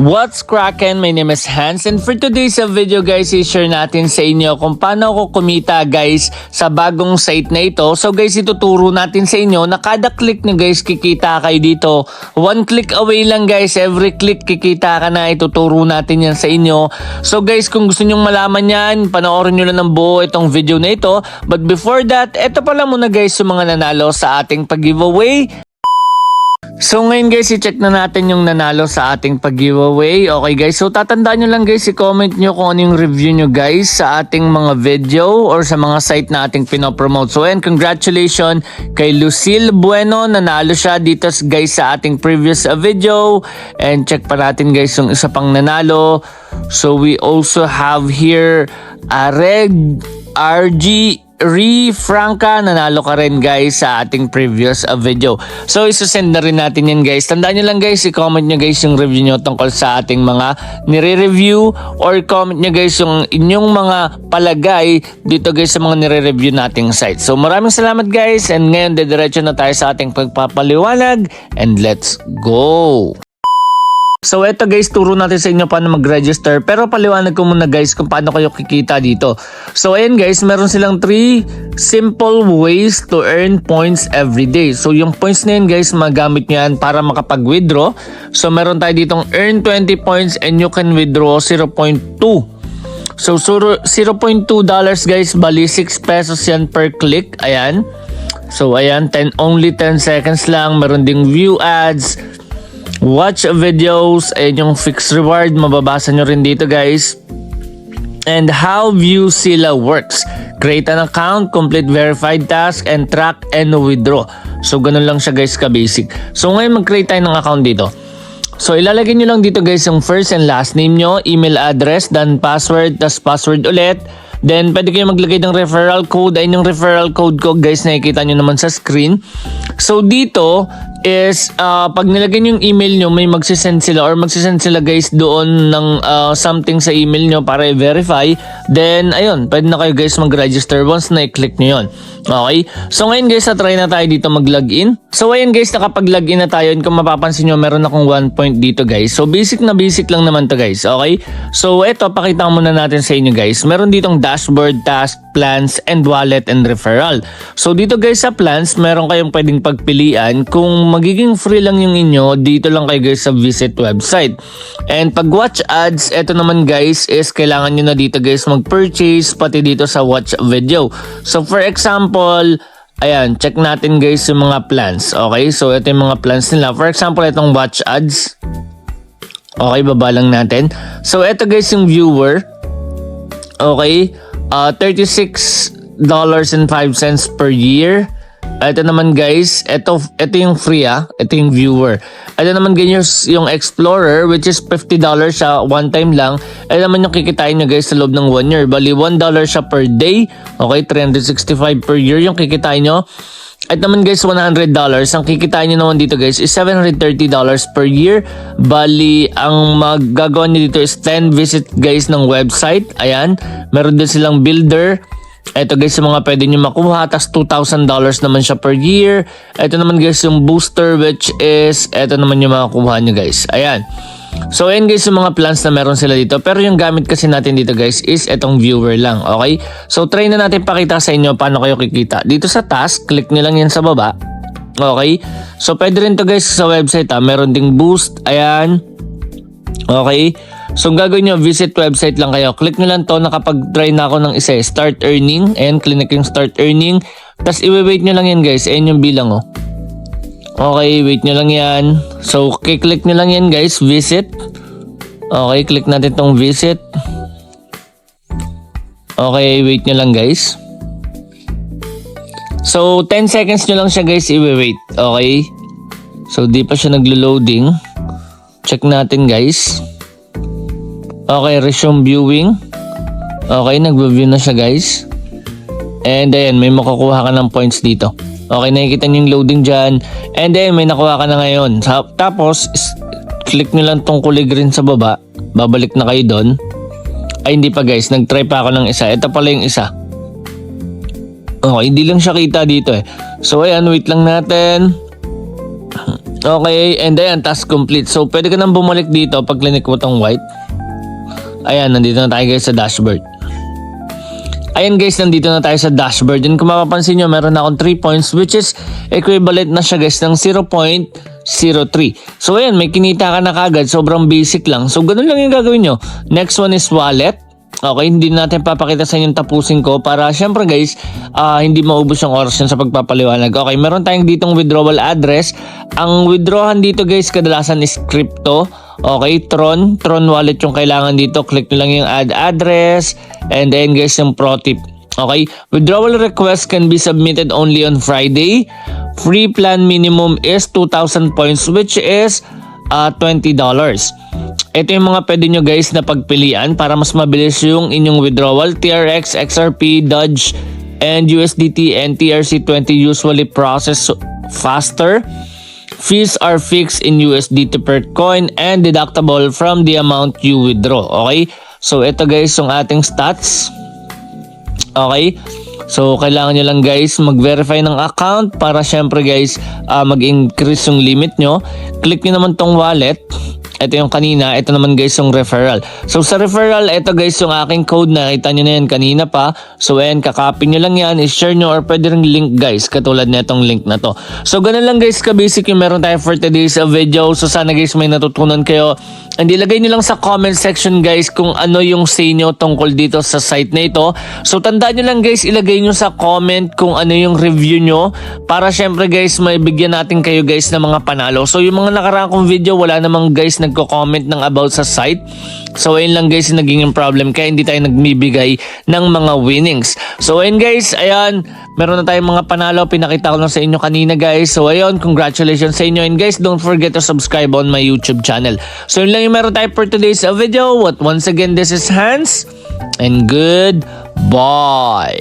What's crackin'? My name is Hans and for today's video guys, i-share natin sa inyo kung paano ako kumita guys sa bagong site na ito. So guys, ituturo natin sa inyo na kada click nyo guys, kikita kayo dito. One click away lang guys, every click kikita ka na, ituturo natin yan sa inyo. So guys, kung gusto nyong malaman yan, panoorin nyo lang ng buo itong video na ito. But before that, ito pala muna guys yung mga nanalo sa ating pag-giveaway. So ngayon guys, i-check na natin yung nanalo sa ating pag-giveaway. Okay guys, so tatandaan nyo lang guys, i-comment nyo kung ano yung review nyo guys sa ating mga video or sa mga site na ating pinopromote. So and congratulations kay Lucille Bueno, nanalo siya dito guys sa ating previous video. And check pa natin guys yung isa pang nanalo. So we also have here RG Franca, nanalo ka rin guys sa ating previous video. So isusend na rin natin yan guys. Tandaan nyo lang guys, i-comment nyo guys yung review nyo tungkol sa ating mga nire-review or comment nyo guys yung inyong mga palagay dito guys sa mga nire-review nating site. So maraming salamat guys, and ngayon dediretso na tayo sa ating pagpapaliwanag and let's go! So eto guys, turo natin sa inyo paano mag-register, pero paliwanag ko muna guys kung paano kayo kikita dito. So ayan guys, meron silang 3 simple ways to earn points every day. So yung points na yun guys, magamit nyo yan para makapag-withdraw. So meron tayo ditong earn 20 points and you can withdraw 0.2. So $0.2 guys, bali 6 pesos yan per click. Ayan. So ayan, only 10 seconds lang. Meron ding view ads, watch videos, and yung fixed reward, mababasa nyo rin dito guys. And how Viewzilla works: create an account, complete verified task, and track and withdraw. So ganun lang siya guys ka-basic. So ngayon mag-create tayo ng account dito. So ilalagay nyo lang dito guys yung first and last name nyo, email address, then password, tas password ulit. Then pwede kayo maglagay ng referral code. Ayun yung referral code ko guys, nakikita nyo naman sa screen. So dito is pag nilagay nyo yung email nyo, may magsisend sila guys doon ng something sa email nyo para i-verify. Then ayun, pwede na kayo guys mag-register once na i-click nyo yun. Okay, so ngayon guys, try na tayo dito mag-login. So ayun guys, nakapag-login na tayo. Kung mapapansin nyo, meron akong 1 point dito guys. So basic na basic lang naman to guys. Okay, so eto, pakita muna natin sa inyo guys. Meron ditong dashboard, task, plans, and wallet, and referral. So dito guys sa plans, meron kayong pwedeng pagpilian. Kung magiging free lang yung inyo, dito lang kayo guys sa visit website. And pag watch ads, eto naman guys is kailangan nyo na dito guys mag-purchase pati dito sa watch video. So for example, ayan, check natin guys yung mga plans. Okay, so ito yung mga plans nila. For example, itong watch ads. Okay, baba lang natin. So ito guys yung viewer. Okay, $36.05 per year. Ito naman guys, ito yung free ito yung viewer. Ito naman ganyan yung explorer, which is $50 siya one time lang. Ito naman yung kikitain nyo guys sa loob ng 1 year. Bali $1 siya per day. Okay, 365 per year yung kikitain nyo. At naman guys, $100. Ang kikitain nyo naman dito guys is $730 per year. Bali, ang magagawa nyo dito is 10 visit guys ng website. Ayan, meron din silang builder. Ito guys yung mga pwede nyo makuha. Tas $2,000 naman siya per year. Ito naman guys yung booster, which is ito naman yung makukuha nyo guys. Ayan. So ayan guys yung mga plans na meron sila dito. Pero yung gamit kasi natin dito guys is itong viewer lang. Okay, so try na natin pakita sa inyo paano kayo kikita. Dito sa task, click nyo lang yan sa baba. Okay, so pwede rin to guys sa website meron ding boost. Ayan. Okay, so gagawin nyo, visit website lang kayo. Click nyo lang to. Nakapag-try na ako ng isa, start earning. Ayan, click yung start earning. Tapos i-wait nyo lang yan guys. Ayan yung bilang Okay, wait nyo lang yan. So click nyo lang yan guys, visit. Okay, click natin tong visit. Okay, wait nyo lang guys. So 10 seconds nyo lang siya guys, i-wait. Okay, so di pa siya naglo-loading. Check natin guys. Okay, resume viewing. Okay, nag-view na siya guys. And ayan, may makukuha ka ng points dito. Okay, nakikita nyo yung loading dyan. And then may nakuha ka na ngayon. Tapos click nyo lang tong kulay green sa baba. Babalik na kayo doon. Ay hindi pa guys, nag-try pa ako ng isa. Ito pala yung isa. Okay, hindi lang siya kita dito So ayan, wait lang natin. Okay, and ayan, task complete. So, pwede ka nang bumalik dito pag clinic mo tong white. Ayan, nandito na tayo guys sa dashboard. Ayan guys, nandito na tayo sa dashboard. And kung mapapansin nyo, meron na akong 3 points which is equivalent na siya guys ng 0.03. So ayan, may kinita ka na kagad. Sobrang basic lang. So ganun lang yung gagawin nyo. Next one is wallet. Okay, hindi natin papakita sa inyo yung tapusin ko para syempre guys, hindi maubos yung oras yun sa pagpapaliwanag. Okay, meron tayong ditong withdrawal address. Ang withdrawan dito guys, kadalasan is crypto. Okay, Tron wallet yung kailangan dito. Click nyo lang yung add address. And then guys, yung pro tip. Okay, withdrawal request can be submitted only on Friday. Free plan minimum is 2,000 points which is $20. Ito yung mga pwede nyo guys na pagpilian para mas mabilis yung inyong withdrawal. TRX, XRP, Dodge, and USDT and TRC20 usually process faster. Fees are fixed in USDT per coin and deductible from the amount you withdraw. Okay? So ito guys yung ating stats. Okay? So kailangan nyo lang guys mag-verify ng account para syempre guys mag-increase yung limit nyo. Click nyo naman tong wallet. Ito yung kanina, ito naman guys yung referral. So sa referral, ito guys yung aking code, nakita nyo na yan kanina pa. So ayan, kakopy nyo lang yan, i-share nyo or pwede rin link guys, katulad na itong link na to. So ganun lang guys ka-basic yung meron tayo for today's video. So sana guys may natutunan kayo. And ilagay nyo lang sa comment section guys kung ano yung say nyo tungkol dito sa site na ito. So tandaan nyo lang guys, ilagay nyo sa comment kung ano yung review nyo para syempre guys may bigyan natin kayo guys ng mga panalo. So yung mga nakaraan kong video, wala namang guys nagko-comment ng about sa site. So ayun lang guys yung naging problem kaya hindi tayo nagbibigay ng mga winnings. So ayun guys, ayan, meron na tayong mga panalo, pinakita ko lang sa inyo kanina guys. So ayun, congratulations sa inyo and guys, don't forget to subscribe on my YouTube channel. So yun lang yung meron tayo for today's video. Once again, this is Hans and goodbye.